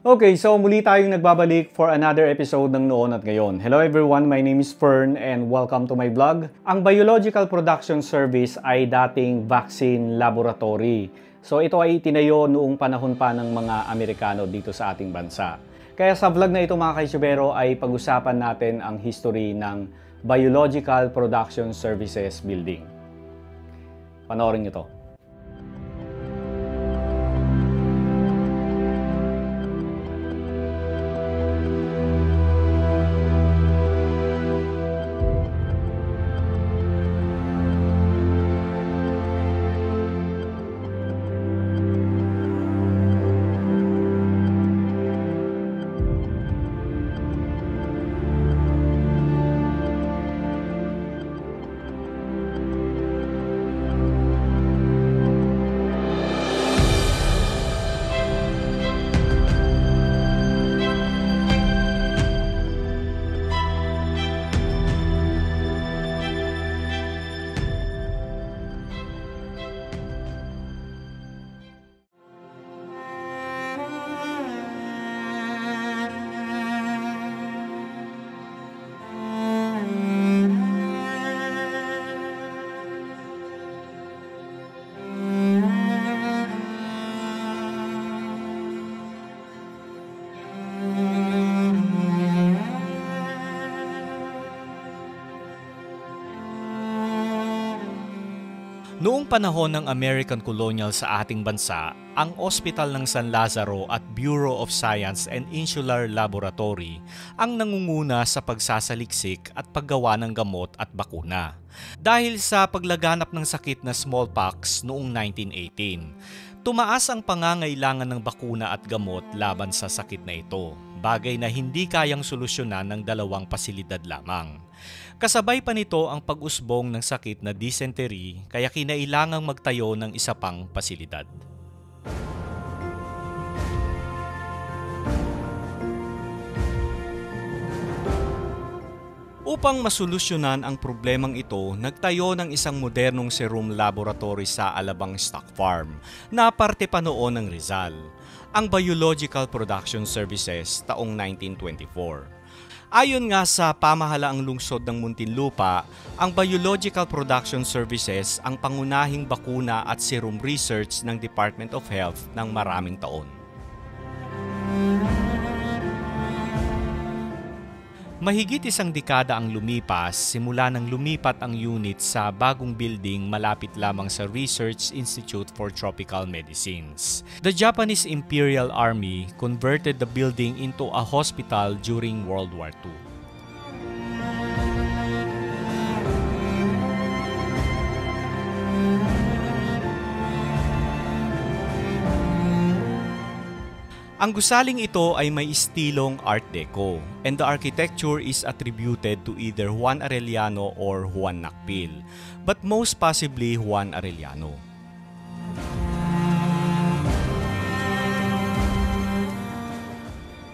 Okay, so muli tayong nagbabalik for another episode ng Noon at Ngayon. Hello everyone, my name is Fern and welcome to my vlog. Ang Biological Production Service ay dating vaccine laboratory. So ito ay itinayo noong panahon pa ng mga Amerikano dito sa ating bansa. Kaya sa vlog na ito mga kaisubero ay pag-usapan natin ang history ng Biological Production Services Building. Panoorin niyo to. Noong panahon ng American Colonial sa ating bansa, ang Ospital ng San Lazaro at Bureau of Science and Insular Laboratory ang nangunguna sa pagsasaliksik at paggawa ng gamot at bakuna. Dahil sa paglaganap ng sakit na smallpox noong 1918, tumaas ang pangangailangan ng bakuna at gamot laban sa sakit na ito, bagay na hindi kayang solusyonan ng dalawang pasilidad lamang. Kasabay pa nito ang pag-usbong ng sakit na dysentery kaya kinailangang magtayo ng isa pang pasilidad. Upang masolusyonan ang problemang ito, nagtayo ng isang modernong serum laboratory sa Alabang Stock Farm na parte pa noon ng Rizal, ang Biological Production Services taong 1924. Ayon nga sa pamahalaang lungsod ng Muntinlupa, ang Biological Production Services ang pangunahing bakuna at serum research ng Department of Health ng maraming taon. Mahigit isang dekada ang lumipas simula nang lumipat ang unit sa bagong building malapit lamang sa Research Institute for Tropical Medicines. The Japanese Imperial Army converted the building into a hospital during World War II. Ang gusaling ito ay may estilong Art Deco, and the architecture is attributed to either Juan Arellano or Juan Nakpil, but most possibly Juan Arellano.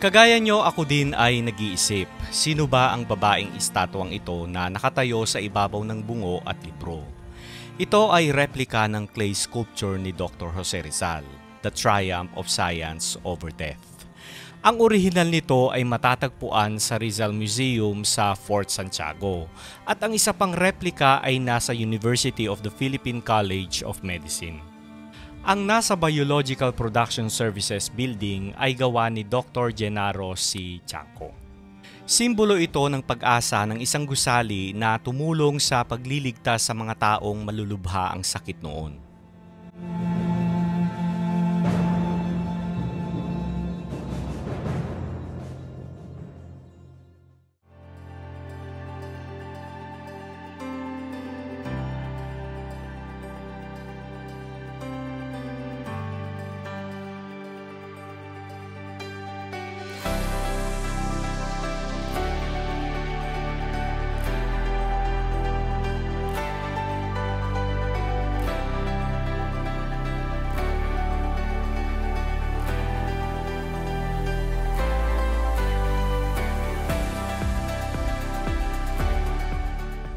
Kagaya nyo, ako din ay nag-iisip, sino ba ang babaeng estatwang ito na nakatayo sa ibabaw ng bungo at libro? Ito ay replika ng clay sculpture ni Dr. Jose Rizal, The Triumph of Science over Death. Ang orihinal nito ay matatagpuan sa Rizal Museum sa Fort Santiago at ang isa pang replika ay nasa University of the Philippine College of Medicine. Ang nasa Biological Production Services Building ay gawa ni Dr. Genaro C. Chanco. Simbolo ito ng pag-asa ng isang gusali na tumulong sa pagliligtas sa mga taong malulubha ang sakit noon.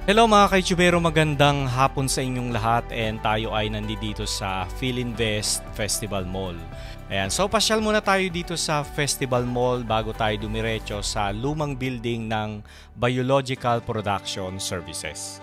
Hello mga ka-YouTubero, magandang hapon sa inyong lahat and tayo ay nandito sa Philinvest Festival Mall. Ayan, so pasyal muna tayo dito sa Festival Mall bago tayo dumiretso sa lumang building ng Biological Production Services.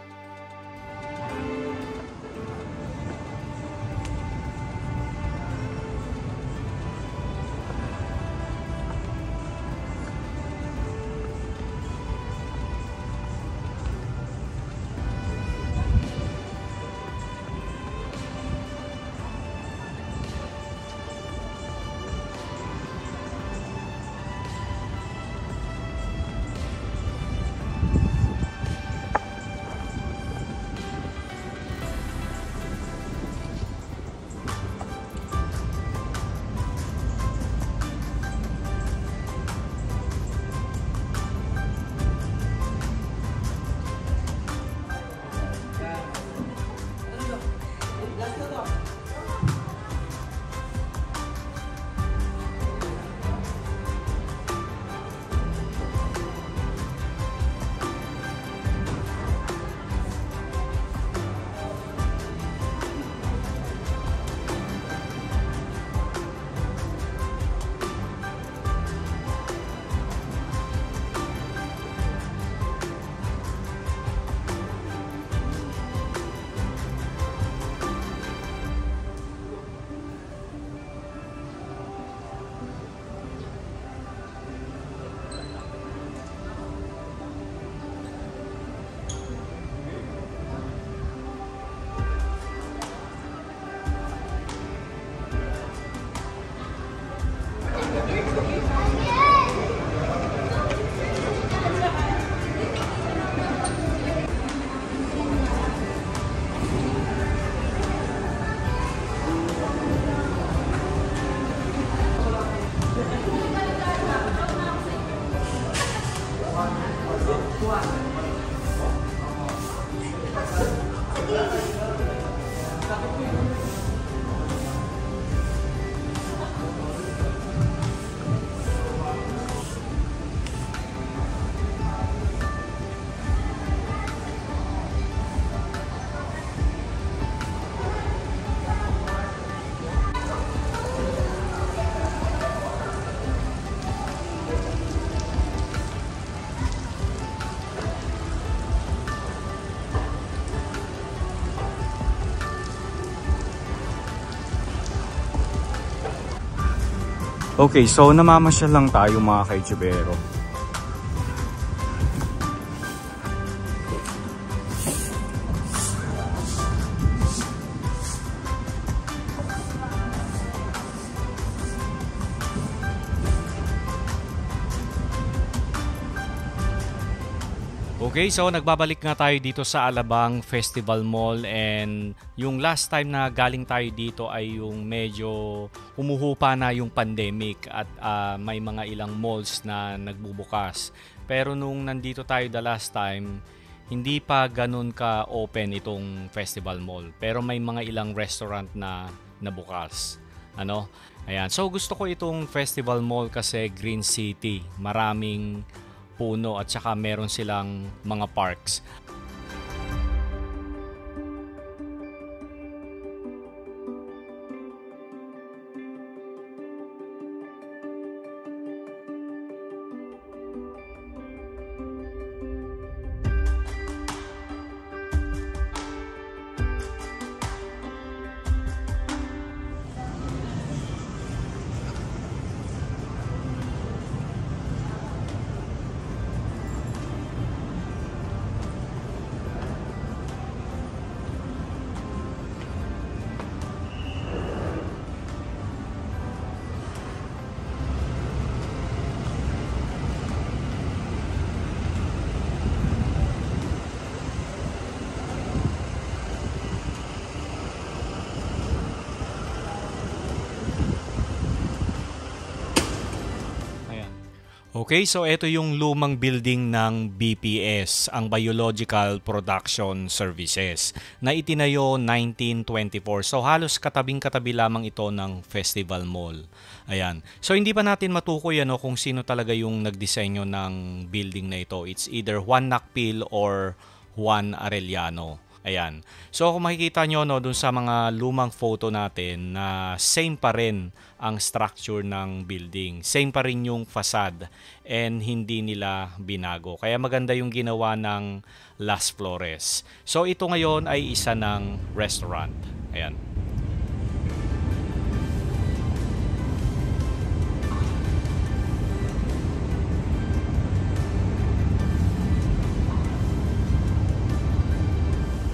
Okay, so namamasyal lang tayo mga ka-YouTubero. Okay, so nagbabalik nga tayo dito sa Alabang Festival Mall and yung last time na galing tayo dito ay yung medyo humuhupa na yung pandemic at may mga ilang malls na nagbubukas. Pero nung nandito tayo the last time, hindi pa ganun ka-open itong Festival Mall. Pero may mga ilang restaurant na nabukas. Ayan. So gusto ko itong Festival Mall kasi Green City. Maraming puno at saka meron silang mga parks. Okay, so ito yung lumang building ng BPS, ang Biological Production Services, na itinayo 1924. So halos katabing-katabi lamang ito ng Festival Mall. Ayan. So hindi pa natin matukoy kung sino talaga yung nagdisenyo ng building na ito. It's either Juan Nakpil or Juan Arellano. Ayan. So kung makikita nyo no, dun sa mga lumang photo natin na same pa rin ang structure ng building. Same pa rin yung facade and hindi nila binago. Kaya maganda yung ginawa ng Las Flores. So ito ngayon ay isa ng restaurant. Ayan.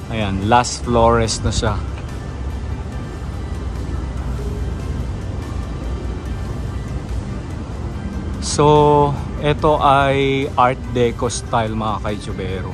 Ayan, Las Flores na siya. So, ito ay Art Deco style mga kaijubero.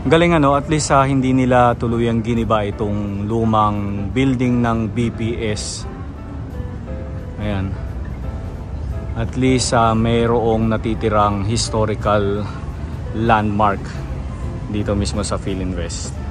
Galing ano, at least hindi nila tuluyang giniba itong lumang building ng BPS. Ayan. At least mayroong natitirang historical landmark dito mismo sa Philinvest.